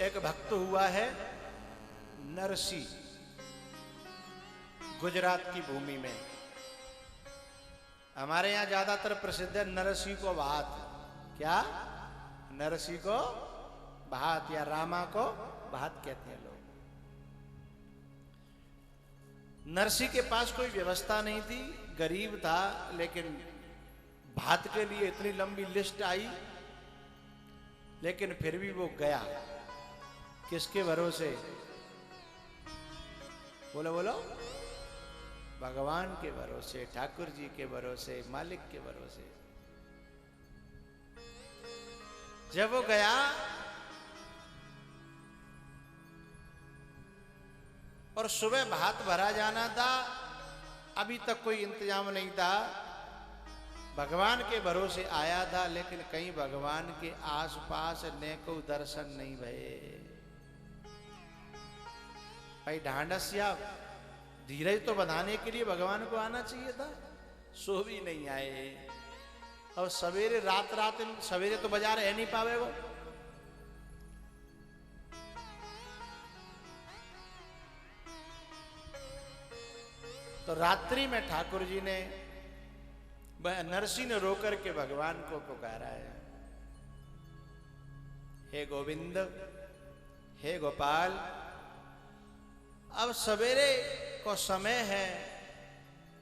एक भक्त हुआ है नरसी, गुजरात की भूमि में। हमारे यहाँ ज्यादातर प्रसिद्ध है नरसी को भात। क्या? नरसी को भात या रामा को भात कहते हैं लोग। नरसी के पास कोई व्यवस्था नहीं थी, गरीब था, लेकिन भात के लिए इतनी लंबी लिस्ट आई, लेकिन फिर भी वो गया। किसके भरोसे? बोलो बोलो। भगवान के भरोसे, ठाकुर जी के भरोसे, मालिक के भरोसे। जब वो गया और सुबह भात भरा जाना था, अभी तक कोई इंतजाम नहीं था। भगवान के भरोसे आया था, लेकिन कहीं भगवान के आसपास ने को दर्शन नहीं भये। भाई ढांढस या धीरज तो बधाने के लिए भगवान को आना चाहिए था, सो भी नहीं आए। और सवेरे रात सवेरे तो बाजार है नहीं पावे वो। तो रात्रि में ठाकुर जी ने, नरसी ने रोकर के भगवान को पुकारा है, हे गोविंद, हे गोपाल, अब सवेरे को समय है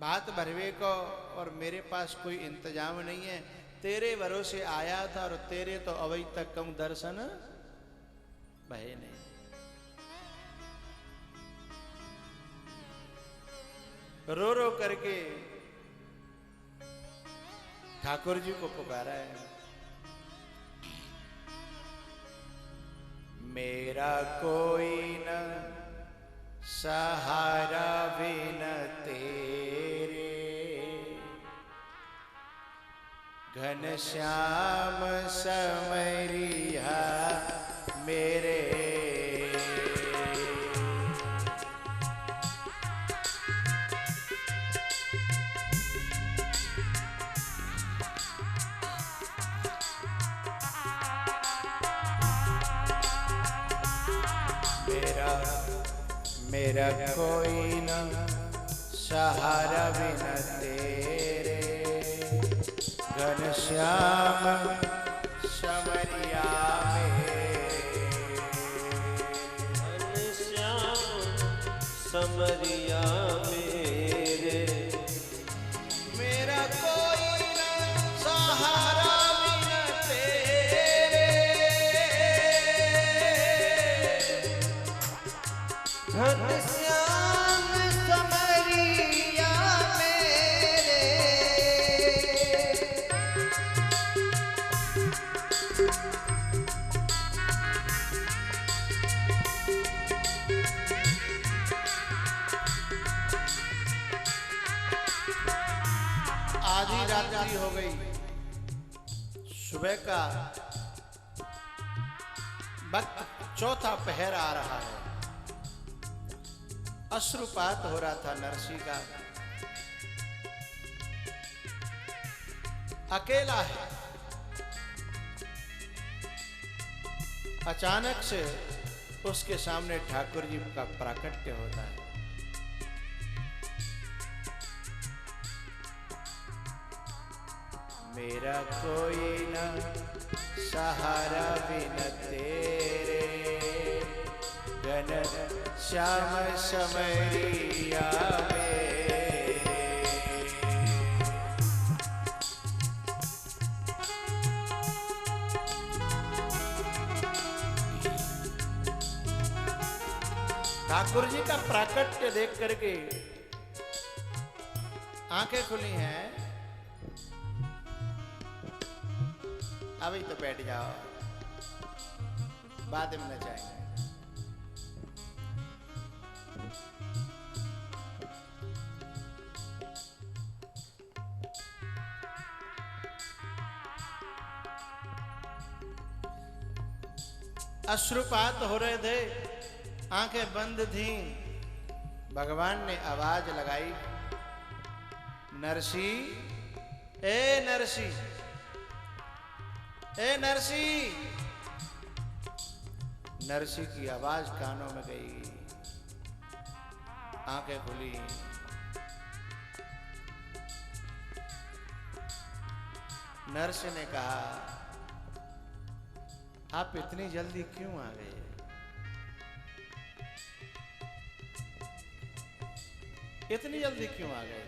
भात भरवे को और मेरे पास कोई इंतजाम नहीं है। तेरे भरोसे आया था और तेरे तो अभी तक कम दर्शन भये नहीं। रो रो करके ठाकुर जी को पुकारा है, मेरा कोई न सहारा बिन तेरे, घनश्याम समरिया मेरे। मेरा कोई न सहारा बिन तेरे, घनश्याम समरिया मेरे। घनश्याम समरिया मेरे, मेरा कोई न सहारा बिन तेरे, घनश्याम समरिया मेरे। आधी रात्रि हो गई, सुबह का वक्त, चौथा पहर आ रहा है। अश्रुपात हो रहा था नरसी का। अकेला है। अचानक से उसके सामने ठाकुर जी का प्राकट्य होता है। मेरा कोई न सहारा बिन तेरे, घनश्याम समरिया मेरे। ठाकुर जी का प्राकट्य देख करके आंखें खुली हैं। अभी तो बैठ जाओ, बाद में न जाएंगे। अश्रुपात हो रहे थे, आंखें बंद थीं। भगवान ने आवाज लगाई, नरसी, ए नरसी, ए नरसी। नरसी की आवाज कानों में गई, आंखें खुली। नरसी ने कहा, आप इतनी जल्दी क्यों आ गए? इतनी जल्दी क्यों आ गए?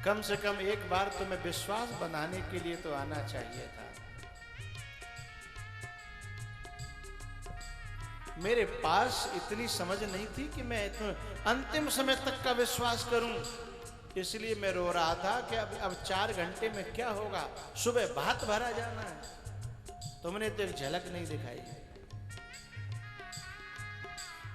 कम से कम एक बार तुम्हें विश्वास बनाने के लिए तो आना चाहिए था। मेरे पास इतनी समझ नहीं थी कि मैं अंतिम समय तक का विश्वास करूं, इसलिए मैं रो रहा था कि अब 4 घंटे में क्या होगा, सुबह भात भरा जाना है। तुमने तो एक झलक नहीं दिखाई।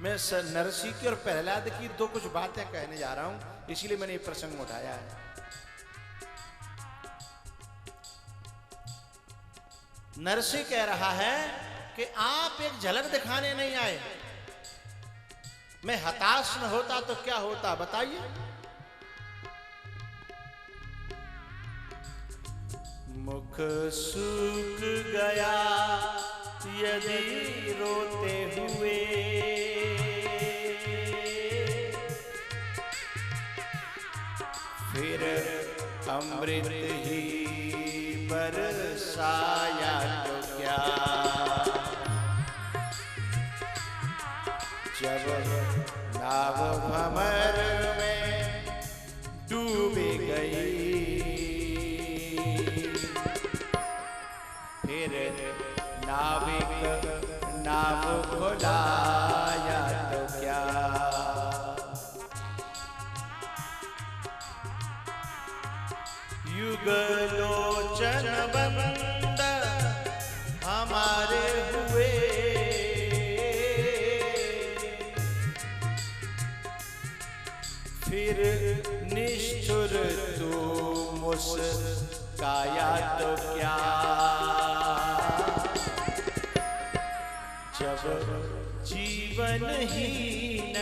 मैं नरसी की और प्रहलाद की दो कुछ बातें कहने जा रहा हूं, इसलिए मैंने ये प्रसंग उठाया है। नरसी कह रहा है कि आप एक झलक दिखाने नहीं आए। मैं हताश न होता तो क्या होता बताइए। मुख सूख गया यदि रोते हुए, फिर अमृत ही बरसाया तो क्या। जब नाव भंवर में डूबी गई, फिर नाविक नाव को लाया तो क्या। युगलोचन बंद हमारे हुए, फिर निष्ठुर तू मुस्काया तो क्या। जब जीवन हीन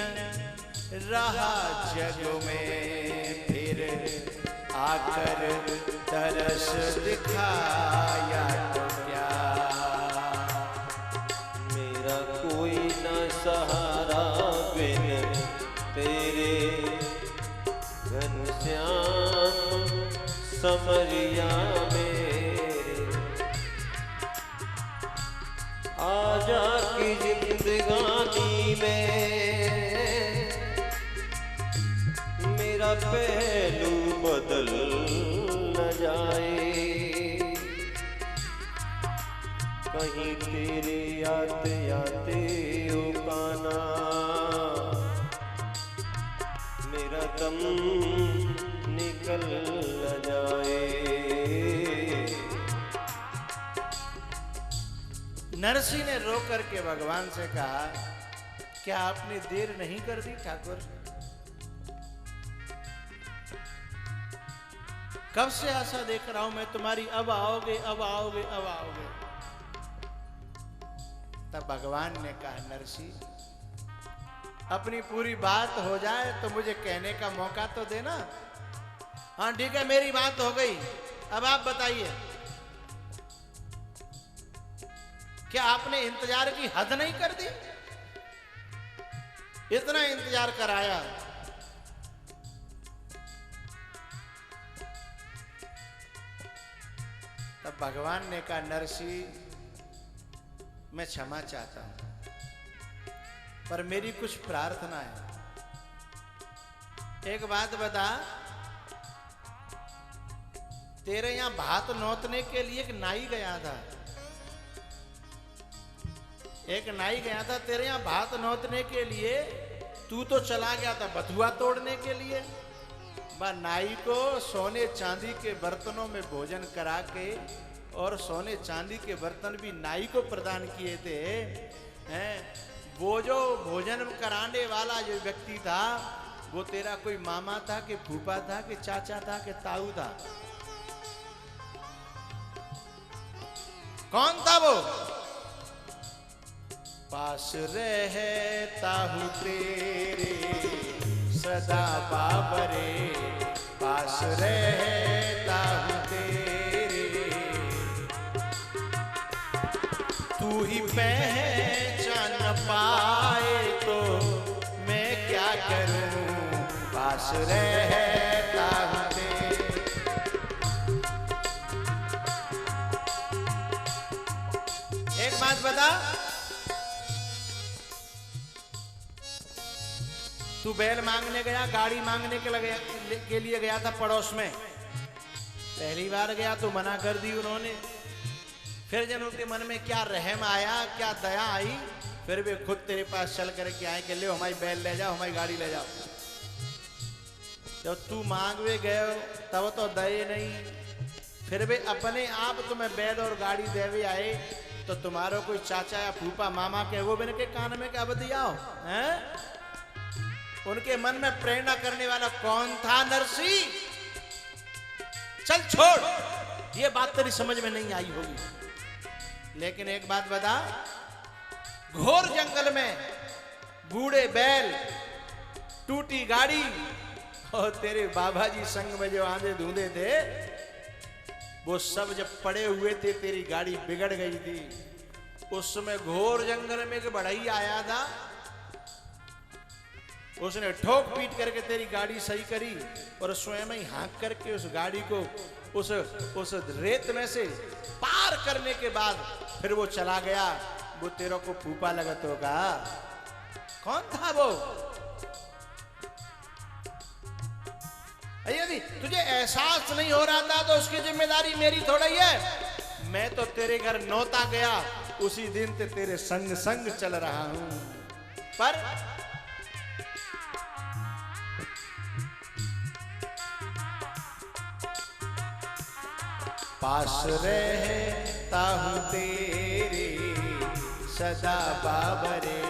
रहा जग में, फिर आकर तरस दिखाया तो क्या। मेरा कोई न सहारा बिन तेरे, घनश्याम समरिया मेरे। आजा की जिंदगानी में मेरा पहलू बदल न जाए। कहीं तेरे आते आते ओ काना, मेरा दम निकल न जाए। नरसी ने रो करके भगवान से कहा, क्या आपने देर नहीं कर दी ठाकुर? कब से आशा देख रहा हूं मैं तुम्हारी, अब आओगे अब आओगे अब आओगे। तब भगवान ने कहा, नरसी अपनी पूरी बात हो जाए तो मुझे कहने का मौका तो देना। हाँ ठीक है, मेरी बात हो गई, अब आप बताइए, क्या आपने इंतजार की हद नहीं कर दी? इतना इंतजार कराया। तब भगवान ने कहा, नरसी मैं क्षमा चाहता हूं, पर मेरी कुछ प्रार्थना है। एक बात बता, तेरे यहां भात नोतने के लिए एक नाई गया था। एक नाई गया था तेरे यहां भात नोतने के लिए, तू तो चला गया था बथुआ तोड़ने के लिए। बा नाई को सोने चांदी के बर्तनों में भोजन करा के, और सोने चांदी के बर्तन भी नाई को प्रदान किए थे। हैं, वो जो भोजन कराने वाला जो व्यक्ति था, वो तेरा कोई मामा था कि फूफा था कि चाचा था कि ताऊ था? कौन था वो? पास रहता हूँ तेरे सदा बाबरे, पास रहता हूँ तेरे, तू ही पहचान पाए तो मैं क्या करूं, पास रहता हूं तेरे। एक बात बता, तू बैल मांगने गया, गाड़ी मांगने के लिए गया था पड़ोस में। पहली बार गया तो मना कर दी उन्होंने। फिर जब उनके मन में क्या रहम आया, क्या दया आई, फिर भी खुद तेरे पास चल करके आए कि ले हमारी बैल ले जाओ, हमारी गाड़ी ले जाओ। जब तू मांगवे गए तब तो दये नहीं, फिर भी अपने आप तुम्हें बैल और गाड़ी देवे आए तो तुम्हारो कोई चाचा या फूफा मामा के वो बिन के कान में क्या बतियाओ हैं? उनके मन में प्रेरणा करने वाला कौन था? नरसी। चल छोड़, ये बात तेरी समझ में नहीं आई होगी। लेकिन एक बात बता, घोर जंगल में बूढ़े बैल, टूटी गाड़ी और तेरे बाबा जी संग में जो आंधे धूंधे थे, वो सब जब पड़े हुए थे, तेरी गाड़ी बिगड़ गई थी। उस समय घोर जंगल में एक बढ़ई आया था, उसने ठोक पीट करके तेरी गाड़ी सही करी और स्वयं ही हाँक करके उस गाड़ी को उस रेत में से पार करने के बाद फिर वो चला गया। वो तेरे को फूफा लगत होगा। कौन था वो? यदि तुझे एहसास नहीं हो रहा था तो उसकी जिम्मेदारी मेरी थोड़ा ही है। मैं तो तेरे घर नौता गया, उसी दिन से तेरे संग संग चल रहा हूं। पर पास रहता हूं तेरे सदा बाबरे,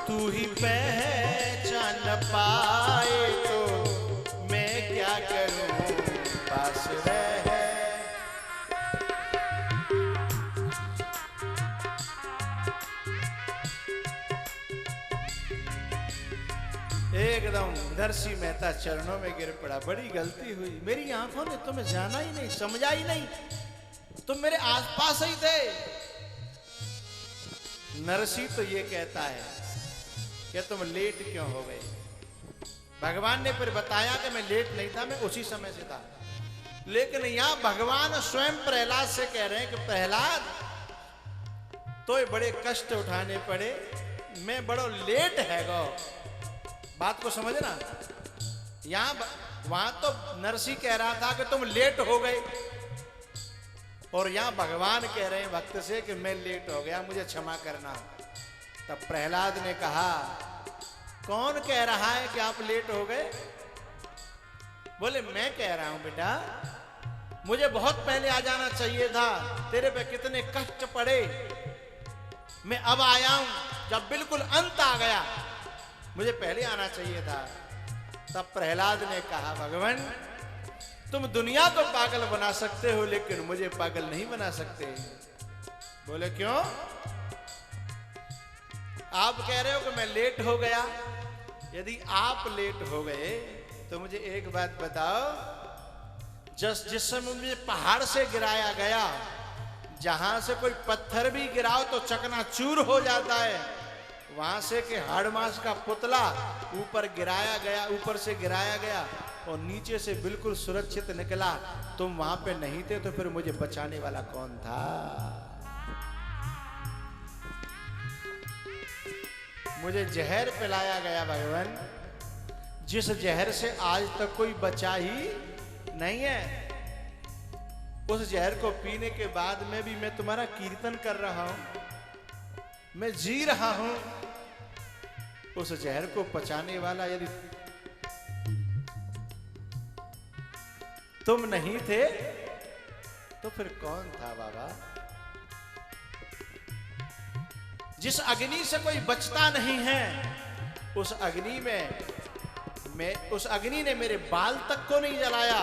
तू ही पहचान पाए तो मैं क्या करूं, पास रह। एकदम नरसी मेहता चरणों में गिर पड़ा। बड़ी गलती हुई, मेरी आंखों ने तुम्हें जाना ही नहीं, समझा ही नहीं, तुम मेरे आसपास ही थे। नरसी तो ये कहता है कि तुम लेट क्यों हो गए। भगवान ने फिर बताया कि मैं लेट नहीं था, मैं उसी समय से था। लेकिन यहां भगवान स्वयं प्रहलाद से कह रहे हैं कि प्रहलाद तो बड़े कष्ट उठाने पड़े, मैं बड़ो लेट है गो। बात को समझना, वहां तो नरसी कह रहा था कि तुम लेट हो गए, और यहां भगवान कह रहे हैं भक्त से कि मैं लेट हो गया, मुझे क्षमा करना। तब प्रहलाद ने कहा, कौन कह रहा है कि आप लेट हो गए? बोले मैं कह रहा हूं बेटा, मुझे बहुत पहले आ जाना चाहिए था, तेरे पे कितने कष्ट पड़े, मैं अब आया हूं जब बिल्कुल अंत आ गया, मुझे पहले आना चाहिए था। तब प्रहलाद ने कहा, भगवान तुम दुनिया को पागल बना सकते हो लेकिन मुझे पागल नहीं बना सकते। बोले क्यों? आप कह रहे हो कि मैं लेट हो गया, यदि आप लेट हो गए तो मुझे एक बात बताओ, जिस समय मुझे पहाड़ से गिराया गया, जहां से कोई पत्थर भी गिराओ तो चकनाचूर हो जाता है, वहां से कि हाड़ मास का पुतला ऊपर गिराया गया, ऊपर से गिराया गया और नीचे से बिल्कुल सुरक्षित निकला, तुम वहां पे नहीं थे तो फिर मुझे बचाने वाला कौन था? मुझे जहर पिलाया गया भगवान, जिस जहर से आज तक कोई बचा ही नहीं है। उस जहर को पीने के बाद में भी मैं तुम्हारा कीर्तन कर रहा हूं, मैं जी रहा हूं। उस जहर को पचाने वाला यदि तुम नहीं थे तो फिर कौन था बाबा? जिस अग्नि से कोई बचता नहीं है, उस अग्नि में उस अग्नि ने मेरे बाल तक को नहीं जलाया।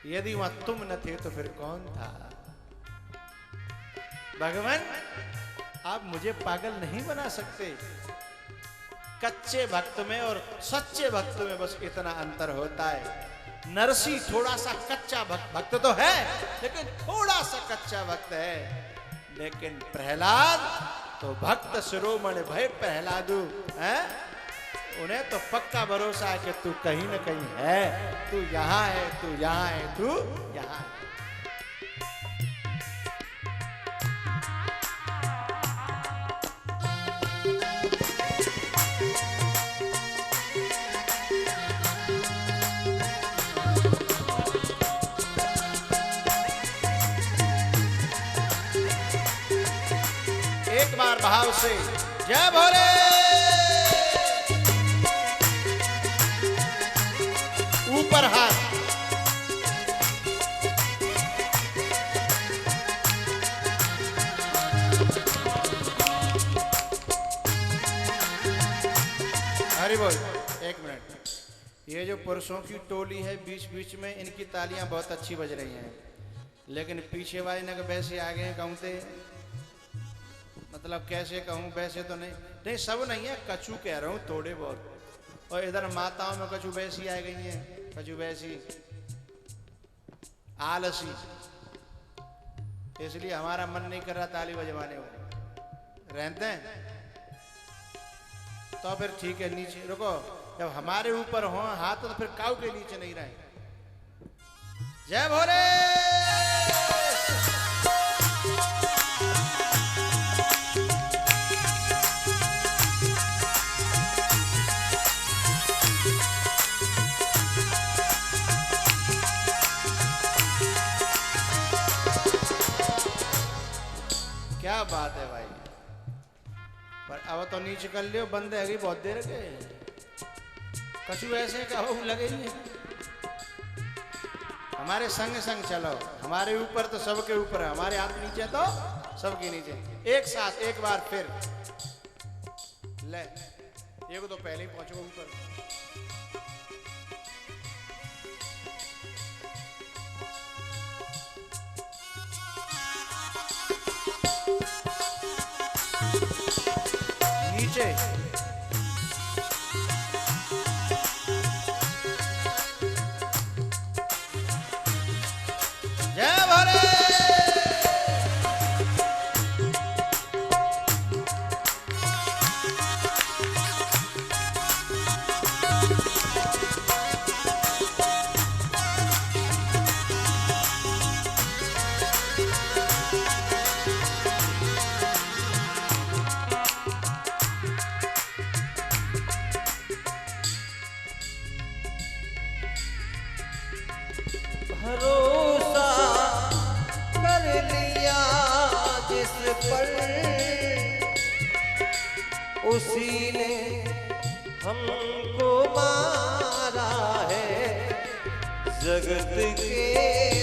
यदि वहां तुम न थे तो फिर कौन था? भगवान आप मुझे पागल नहीं बना सकते। कच्चे भक्त में और सच्चे भक्त में बस इतना अंतर होता है। नरसी थोड़ा सा कच्चा भक्त तो है, लेकिन थोड़ा सा कच्चा भक्त है। लेकिन प्रहलाद तो भक्त शिरोमणि भय प्रहलादु है, उन्हें तो पक्का भरोसा है कि तू कहीं न कहीं है, तू यहां है, तू यहां है, तू यहां है। एक बार भाव से जय भोले। ऊपर हाथ, हरि बोल। एक मिनट, ये जो पुरुषों की टोली है बीच बीच में, इनकी तालियां बहुत अच्छी बज रही हैं, लेकिन पीछे वाले ने वैसे आ गए कहते, मतलब कैसे कहूँ, वैसे तो नहीं, नहीं सब नहीं है, कछु कह रहा हूँ थोड़े बहुत। और इधर माताओं में कछु वैसी आ गई हैं, कछु वैसी आलसी, इसलिए हमारा मन नहीं कर रहा ताली बजवाने को। रहते हैं तो फिर ठीक है, नीचे रुको, जब हमारे ऊपर हो हाथ तो फिर काऊ के नीचे नहीं रहे। जय भोले। क्या बात है भाई, पर अब तो नीचे कर लियो, बंदे अभी बहुत देर के कछु ऐसे कहो लगे ही नहीं। हमारे संग संग चलो, हमारे ऊपर तो सबके ऊपर है, हमारे हाथ नीचे तो सबके नीचे। एक साथ एक बार फिर ले, एक तो पहले ही पहुंचो ऊपर। नीचे जय भोले। भरोसा कर लिया जिस पर, उसी ने हमको मारा है। जगत के